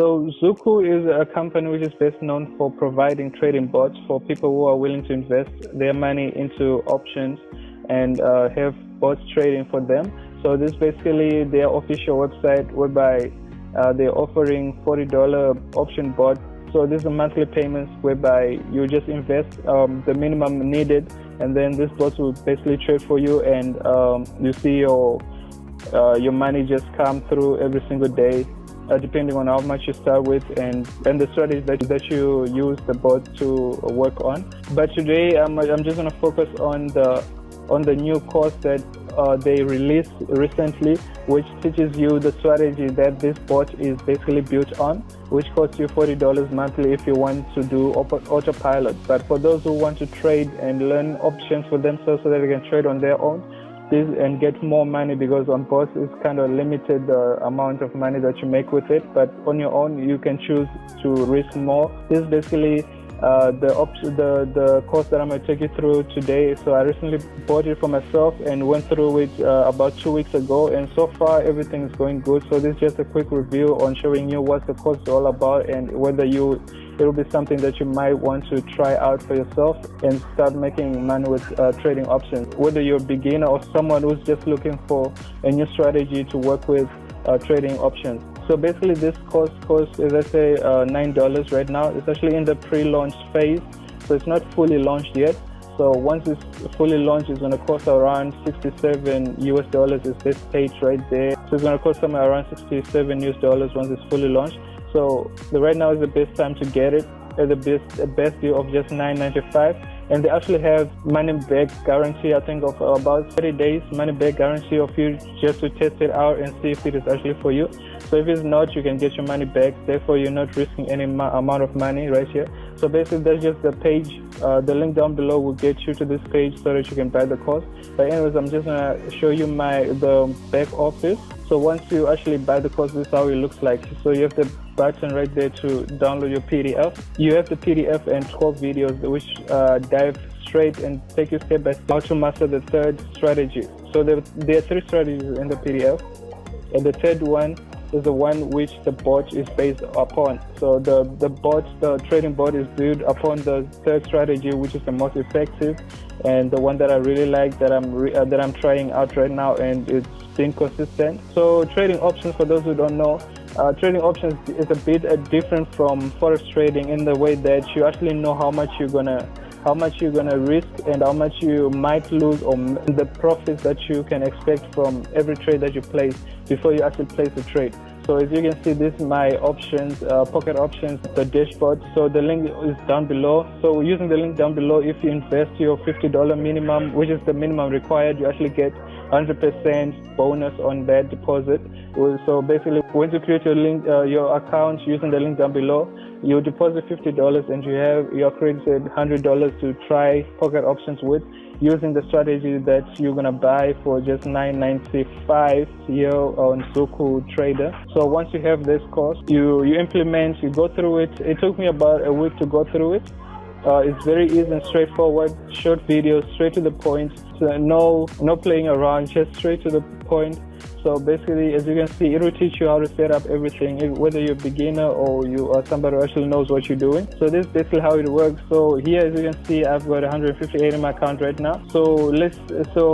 So Zukul is a company which is best known for providing trading bots for people who are willing to invest their money into options and have bots trading for them. So this is basically their official website whereby they're offering $40 option bot. So this is a monthly payments whereby you just invest the minimum needed, and then this bot will basically trade for you, and you see your money just come through every single day, depending on how much you start with and the strategy that you use the bot to work on. But today I'm just going to focus on the new course that they released recently, which teaches you the strategy that this bot is basically built on, which costs you $40 monthly if you want to do autopilot. But for those who want to trade and learn options for themselves so that they can trade on their own and get more money, because on bots it's kind of limited the amount of money that you make with it, but on your own you can choose to risk more. This is basically the course that I'm going to take you through today. So I recently bought it for myself and went through it about 2 weeks ago, and so far everything is going good. So this is just a quick review on showing you what the course is all about and whether it will be something that you might want to try out for yourself and start making money with trading options. Whether you're a beginner or someone who's just looking for a new strategy to work with trading options. So basically this course costs, as I say, $9 right now. It's actually in the pre-launch phase, so it's not fully launched yet. So once it's fully launched, it's going to cost around $67 is this page right there. So it's going to cost somewhere around $67 once it's fully launched. So right now is the best time to get it at the best deal of just $9.95. And they actually have money back guarantee, I think of about 30 days money back guarantee of you just to test it out and see if it is actually for you. So if it's not, you can get your money back. Therefore, you're not risking any amount of money right here. So basically, that's just the page. The link down below will get you to this page so that you can buy the course. But anyways, I'm just gonna show you the back office. So once you actually buy the course, this is how it looks like. So you have the button right there to download your PDF. You have the PDF and 12 videos which dive straight and take you step by step how to master the third strategy. So there are 3 strategies in the PDF, and the third one is the one which the bot is based upon. So the trading bot is built upon the third strategy, which is the most effective and the one that I really like, that I'm trying out right now, and it's been consistent. So trading options, for those who don't know, trading options is a bit different from forex trading in the way that you actually know how much you're gonna risk and how much you might lose, or the profits that you can expect from every trade that you place before you actually place the trade. So as you can see, this is my options, pocket options, the dashboard. So the link is down below. So using the link down below, if you invest your $50 minimum, which is the minimum required, you actually get 100% bonus on that deposit. So basically, once you create your account using the link down below, you deposit $50 and you are credited $100 to try pocket options with, using the strategy that you're gonna buy for just $9.95 here on Zukul Trader. So once you have this course, you implement, you go through it. It took me about a week to go through it. It's very easy and straightforward, short videos, straight to the point. So no playing around, just straight to the point. So basically, as you can see, it will teach you how to set up everything, whether you're a beginner or you are somebody who actually knows what you're doing. So this is basically how it works. So here, as you can see, I've got 158 in my account right now. So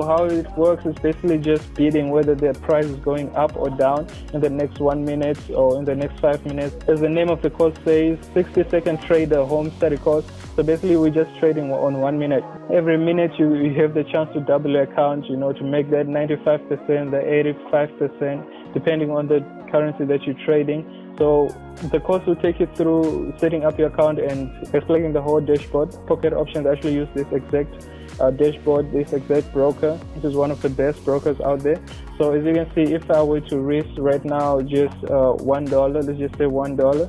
how it works is basically just bidding whether the price is going up or down in the next 1 minute or in the next 5 minutes. As the name of the course says, 60-second trader home study course. So basically, we're just trading on 1 minute. Every minute, you have the chance to double your account, to make that 95%, the 85%, depending on the currency that you're trading. So the course will take you through setting up your account and explaining the whole dashboard. Pocket Options actually use this exact dashboard, this exact broker, which is one of the best brokers out there. So as you can see, if I were to risk right now just $1, let's just say $1,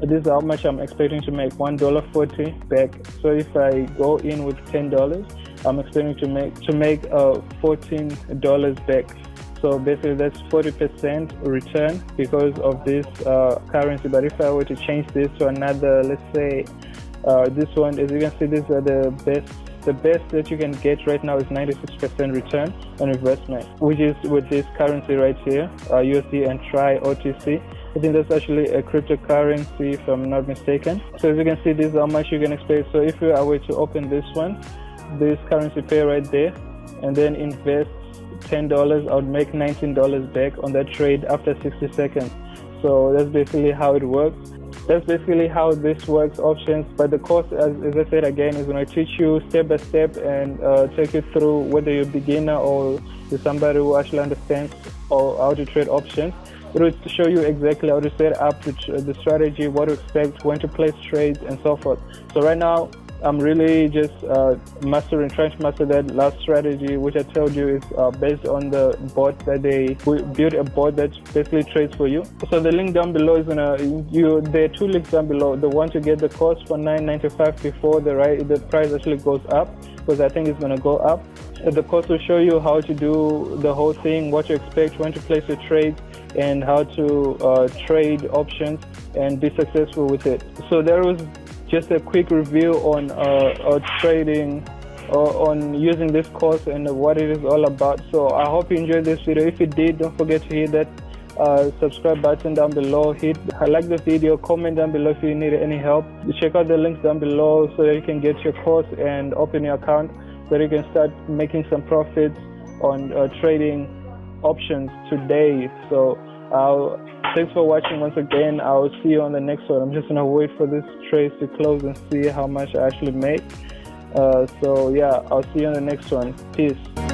this is how much I'm expecting to make, $1.40 back. So if I go in with $10, I'm expecting to make $14 back. So basically that's 40% return because of this currency. But if I were to change this to another, let's say this one, as you can see, these are the best that you can get right now is 96% return on investment, which is with this currency right here, USD and Try OTC. I think that's actually a cryptocurrency if I'm not mistaken. So as you can see, this is how much you can expect. So if you are to open this one, this currency pair right there, and then invest $10, I would make $19 back on that trade after 60 seconds. So that's basically how it works. That's basically how this works, options. But the course, as I said again, is going to teach you step by step and take you through whether you're a beginner or you're somebody who actually understands or how to trade options. It will show you exactly how to set up the strategy, what to expect, when to place trades, and so forth. So right now, I'm really just trying to master that last strategy, which I told you is based on the bot that they built, a bot that basically trades for you. So the link down below is there are two links down below. The one to get the course for $9.95 before the price actually goes up, because I think it's gonna go up. The course will show you how to do the whole thing, what to expect, when to place your trades, and how to trade options and be successful with it. So there was just a quick review on trading, on using this course and what it is all about. So I hope you enjoyed this video. If you did, don't forget to hit that subscribe button down below. Like the video, comment down below if you need any help. Check out the links down below so that you can get your course and open your account so that you can start making some profits on trading options today. So thanks for watching once again. I'll see you on the next one. I'm just gonna wait for this trade to close and see how much I actually make. So yeah, I'll see you on the next one. Peace.